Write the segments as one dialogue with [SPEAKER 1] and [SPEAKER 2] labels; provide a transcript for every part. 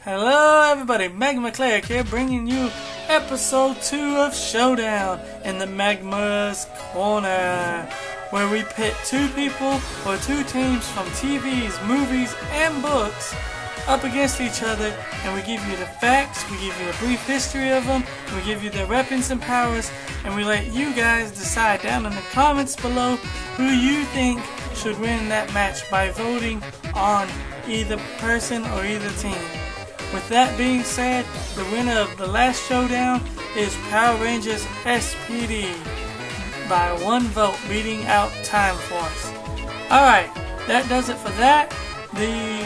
[SPEAKER 1] Hello everybody, Magma Cleric here, bringing you episode 2 of Showdown in the Magma's Corner, where we pit two people or two teams from TVs, movies, and books up against each other, and we give you the facts, we give you a brief history of them, we give you their weapons and powers, and we let you guys decide down in the comments below who you think should win that match by voting on either person or either team. With that being said, the winner of the last showdown is Power Rangers SPD by one vote, beating out Time Force. Alright, that does it for that.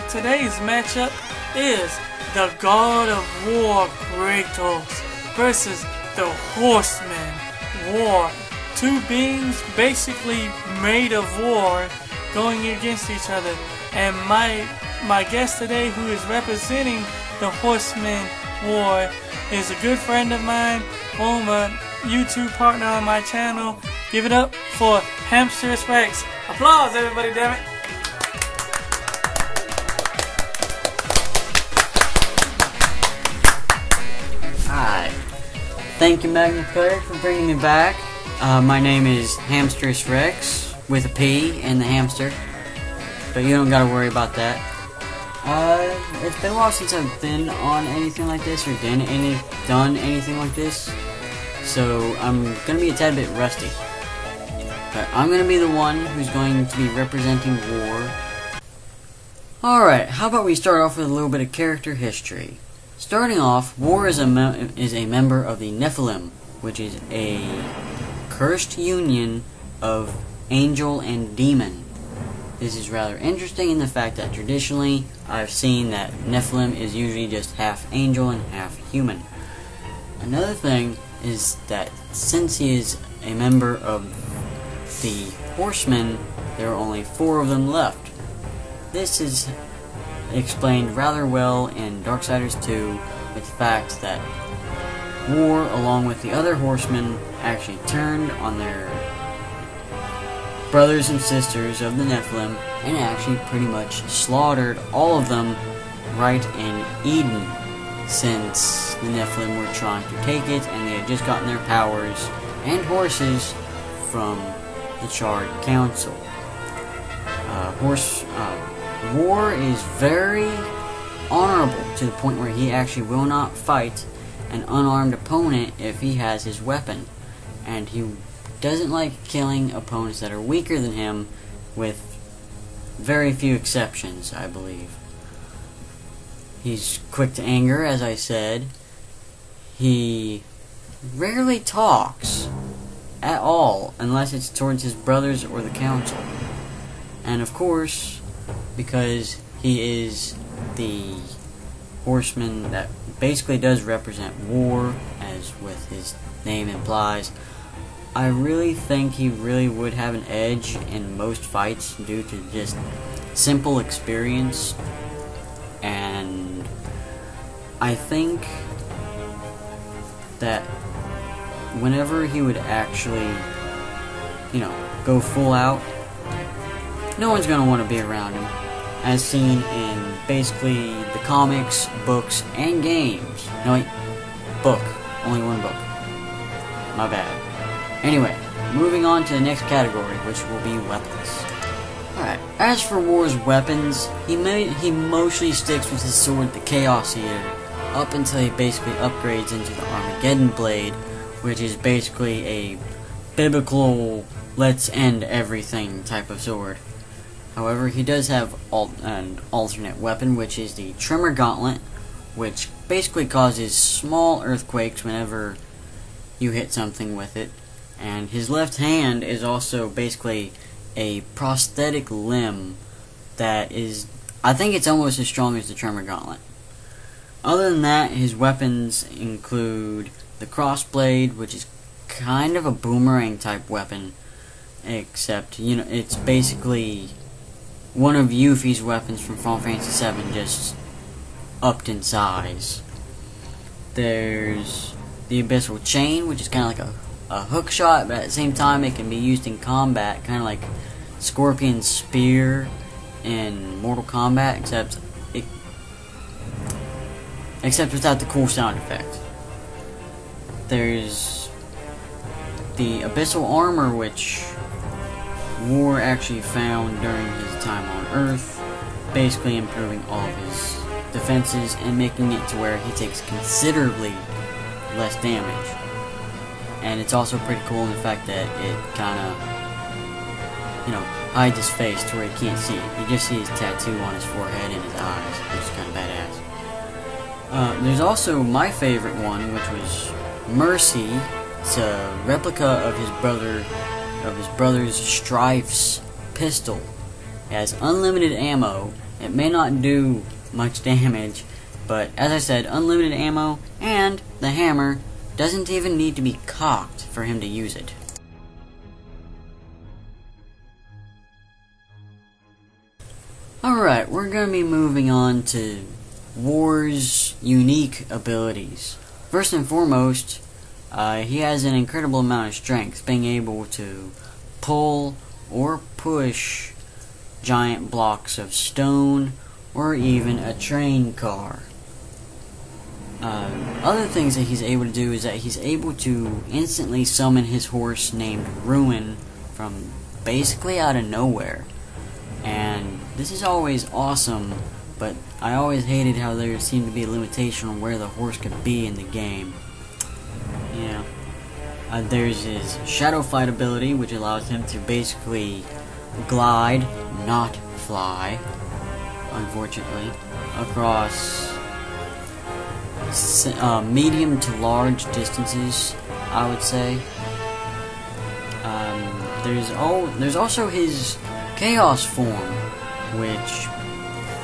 [SPEAKER 1] Today's matchup is the God of War Kratos versus the Horseman War. Two beings basically made of war going against each other. And my guest today, who is representing the Horseman War, is a good friend of mine, former YouTube partner on my channel. Give it up for Hamsterous Rex. Applause, everybody, damn it.
[SPEAKER 2] Hi. Thank you, Magma Cleric, for bringing me back. My name is Hamsterous Rex, with a P in the hamster. But you don't gotta worry about that. It's been a while since I've been on anything like this or done anything like this, so I'm gonna be a tad bit rusty. But I'm gonna be the one who's going to be representing War. Alright, how about we start off with a little bit of character history. Starting off, War is a member of the Nephilim, which is a cursed union of angel and demon. This is rather interesting in the fact that traditionally I've seen that Nephilim is usually just half angel and half human. Another thing is that since he is a member of the Horsemen, there are only 4 of them left. This is explained rather well in Darksiders 2 with the fact that War, along with the other Horsemen, actually turned on their brothers and sisters of the Nephilim and actually pretty much slaughtered all of them right in Eden, since the Nephilim were trying to take it and they had just gotten their powers and horses from the Charred Council. War is very honorable to the point where he actually will not fight an unarmed opponent if he has his weapon, and he doesn't like killing opponents that are weaker than him, with very few exceptions, I believe. He's quick to anger, as I said. He rarely talks at all, unless it's towards his brothers or the council. And of course, because he is the horseman that basically does represent war, as with his name implies, I really think he really would have an edge in most fights due to just simple experience. And I think that whenever he would actually, go full out, no one's going to want to be around him, as seen in basically the comics, books, and games. No, wait, book. Only one book. My bad. Anyway, moving on to the next category, which will be weapons. Alright, as for War's weapons, he mostly sticks with his sword, the Chaos Eater, up until he basically upgrades into the Armageddon Blade, which is basically a biblical, let's end everything type of sword. However, he does have an alternate weapon, which is the Tremor Gauntlet, which basically causes small earthquakes whenever you hit something with it. And his left hand is also basically a prosthetic limb that is, I think it's almost as strong as the Tremor Gauntlet. Other than that, his weapons include the crossblade, which is kind of a boomerang type weapon, except, it's basically one of Yuffie's weapons from Final Fantasy VII, just upped in size. There's the abyssal chain, which is kind of like a hook shot, but at the same time it can be used in combat, kind of like Scorpion's spear in Mortal Kombat, except without the cool sound effect. There's the abyssal armor, which War actually found during his time on Earth, basically improving all of his defenses and making it to where he takes considerably less damage. And it's also pretty cool in the fact that it kind of, hides his face to where he can't see it. You just see his tattoo on his forehead and his eyes, which is kind of badass. There's also my favorite one, which was Mercy. It's a replica of his brother's Strife's pistol. It has unlimited ammo. It may not do much damage, but as I said, unlimited ammo, and the hammer doesn't even need to be cocked for him to use it. Alright, we're going to be moving on to War's unique abilities. First and foremost, he has an incredible amount of strength, being able to pull or push giant blocks of stone or even a train car. Other things that he's able to do is that he's able to instantly summon his horse named Ruin from basically out of nowhere. And this is always awesome, but I always hated how there seemed to be a limitation on where the horse could be in the game. There's his Shadow Fight ability, which allows him to basically glide, not fly, unfortunately, across medium to large distances, I would say. There's also his Chaos form, which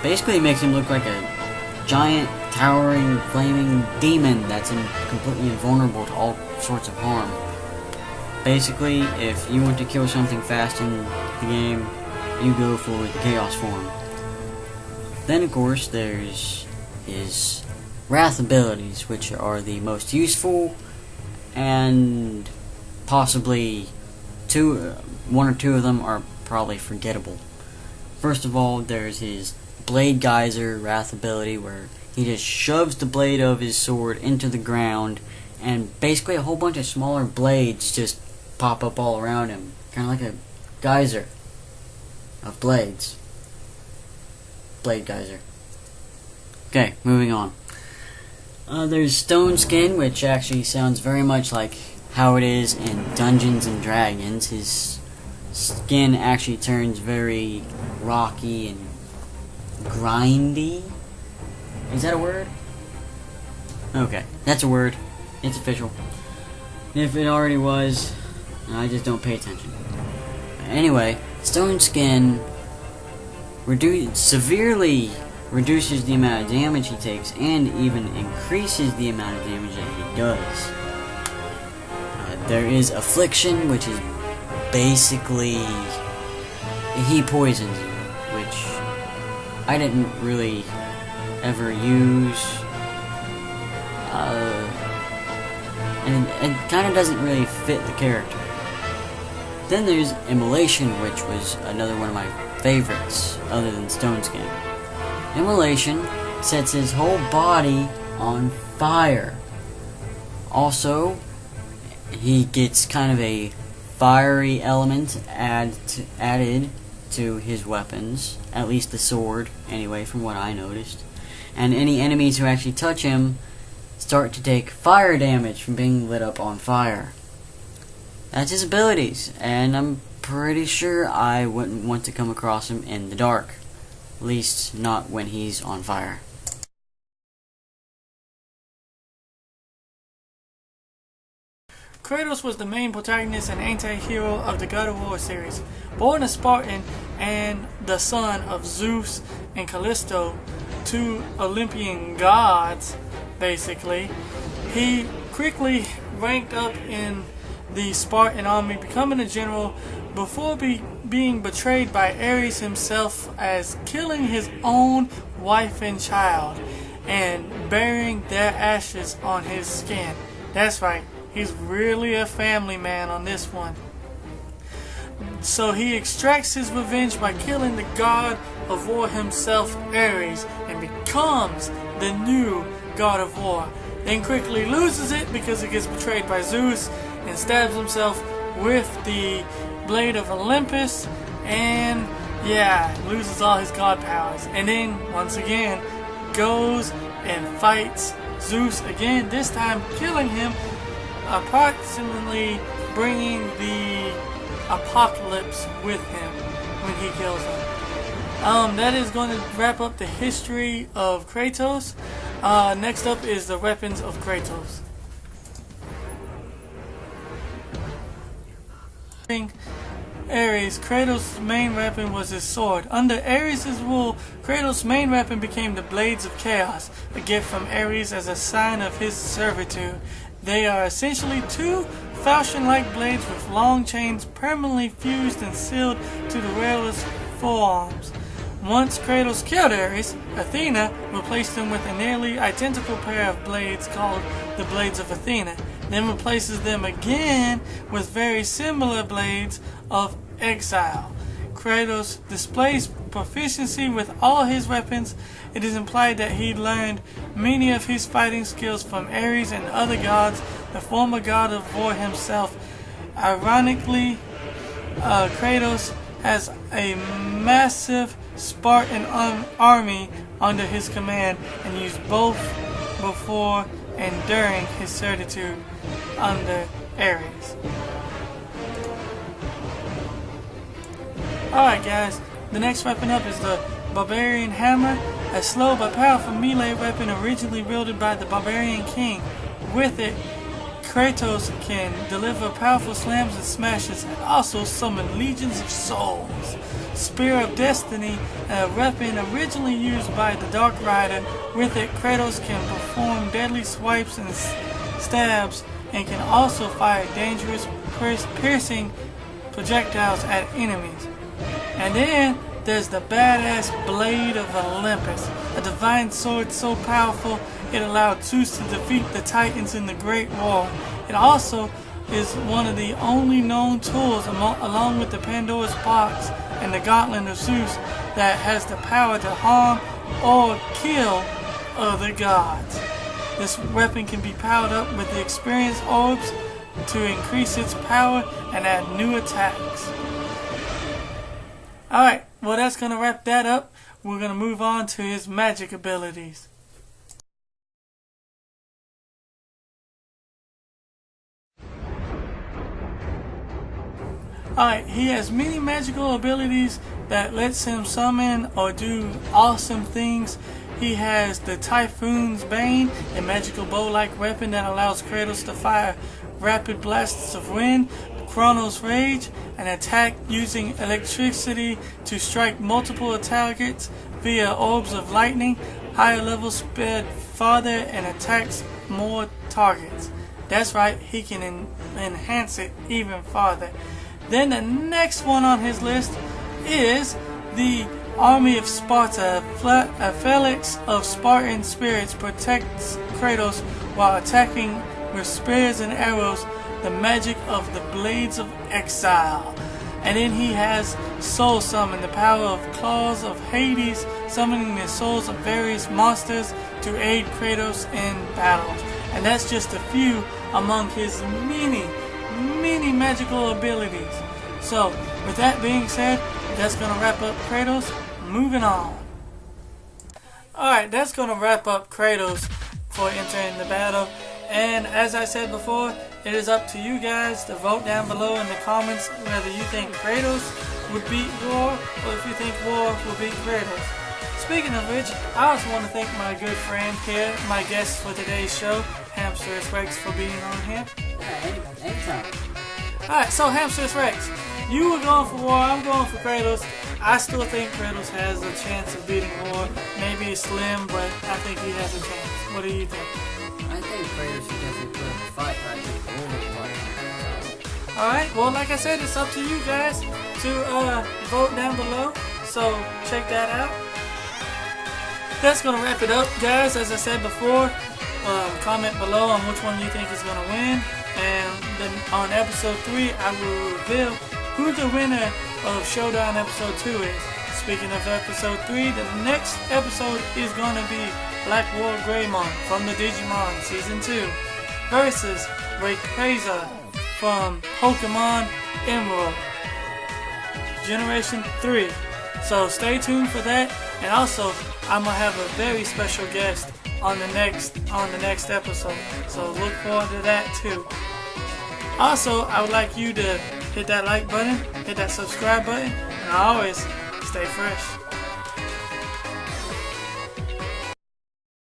[SPEAKER 2] basically makes him look like a giant, towering, flaming demon that's completely invulnerable to all sorts of harm. Basically, if you want to kill something fast in the game, you go for the Chaos form. Then, of course, there's his Wrath abilities, which are the most useful, and possibly one or two of them are probably forgettable. First of all, there's his Blade Geyser Wrath ability, where he just shoves the blade of his sword into the ground, and basically a whole bunch of smaller blades just pop up all around him, kind of like a geyser of blades. Blade Geyser. Okay, moving on. There's Stone Skin, which actually sounds very much like how it is in Dungeons and Dragons. His skin actually turns very rocky and grindy. Is that a word? Okay, that's a word. It's official. If it already was, I just don't pay attention. Anyway, Stone Skin severely reduces the amount of damage he takes and even increases the amount of damage that he does. There is Affliction, which is basically he poisons you, which I didn't really ever use, and it kind of doesn't really fit the character. Then there's Immolation, which was another one of my favorites other than Stone Skin. Immolation sets his whole body on fire. Also, he gets kind of a fiery element added to his weapons, at least the sword, anyway, from what I noticed. And any enemies who actually touch him start to take fire damage from being lit up on fire. That's his abilities, and I'm pretty sure I wouldn't want to come across him in the dark. At least not when he's on fire.
[SPEAKER 1] Kratos was the main protagonist and anti-hero of the God of War series. Born a Spartan and the son of Zeus and Callisto, two Olympian gods, basically. He quickly ranked up in the Spartan army, becoming a general before being betrayed by Ares himself, as killing his own wife and child and burying their ashes on his skin. That's right, he's really a family man on this one. So he extracts his revenge by killing the god of war himself, Ares, and becomes the new god of war. Then quickly loses it because he gets betrayed by Zeus and stabs himself with the blade of Olympus, and loses all his god powers. And then once again goes and fights Zeus again, this time killing him, approximately bringing the apocalypse with him when he kills him. That is going to wrap up the history of Kratos. Next up is the weapons of Kratos. Ares, Kratos' main weapon was his sword. Under Ares' rule, Kratos' main weapon became the Blades of Chaos, a gift from Ares as a sign of his servitude. They are essentially two falchion-like blades with long chains permanently fused and sealed to the wearer's forearms. Once Kratos killed Ares, Athena replaced him with a nearly identical pair of blades called the Blades of Athena, then replaces them again with very similar blades of exile. Kratos displays proficiency with all his weapons. It is implied that he learned many of his fighting skills from Ares and other gods, the former god of war himself. Ironically, Kratos has a massive Spartan army under his command and used both before and during his servitude under Ares. Alright guys, the next weapon up is the Barbarian Hammer, a slow but powerful melee weapon originally wielded by the Barbarian King. With it, Kratos can deliver powerful slams and smashes and also summon legions of souls. Spear of Destiny, a weapon originally used by the Dark Rider. With it, Kratos can perform deadly swipes and stabs and can also fire dangerous, piercing projectiles at enemies. And then there's the badass Blade of Olympus, a divine sword so powerful it allowed Zeus to defeat the Titans in the Great War. It also is one of the only known tools, along with the Pandora's Box and the Gauntlet of Zeus, that has the power to harm or kill other gods. This weapon can be powered up with the experience orbs to increase its power and add new attacks. Alright, well that's going to wrap that up. We're going to move on to his magic abilities. Alright, he has many magical abilities that lets him summon or do awesome things. He has the Typhoon's Bane, a magical bow-like weapon that allows Kratos to fire rapid blasts of wind. Chronos Rage, an attack using electricity to strike multiple targets via orbs of lightning. Higher levels sped farther and attacks more targets. That's right, he can enhance it even farther. Then the next one on his list is the Army of Sparta. A phalanx of Spartan spirits protects Kratos while attacking with spears and arrows, the magic of the Blades of Exile. And then he has Soul Summon, the power of Claws of Hades, summoning the souls of various monsters to aid Kratos in battles. And that's just a few among his many magical abilities. So, with that being said, that's going to wrap up Kratos. Moving on. Alright, that's going to wrap up Kratos for entering the battle. And as I said before, it is up to you guys to vote down below in the comments whether you think Kratos would beat War or if you think War will beat Kratos. Speaking of which, I also want to thank my good friend here, my guest for today's show, Hamsterous Rex, for being on here.
[SPEAKER 2] Anytime.
[SPEAKER 1] Alright, so Hamsterous Rex, you were going for War, I'm going for Kratos. I still think Kratos has a chance of beating War. Maybe it's slim, but I think he has a chance. What do you think?
[SPEAKER 2] I think Kratos should definitely put up a fight, but I think War will fight.
[SPEAKER 1] Alright, well, like I said, it's up to you guys to vote down below. So check that out. That's gonna wrap it up, guys. As I said before, comment below on which one you think is gonna win, and then on episode 3 I will reveal who the winner of Showdown episode 2 is. Speaking of episode 3, the next episode is gonna be Black War Greymon from the Digimon Season 2 versus Rayquaza from Pokemon Emerald Generation 3. So stay tuned for that, and also I'm gonna have a very special guest on the next episode. So look forward to that too. Also, I would like you to hit that like button, hit that subscribe button, and always stay fresh.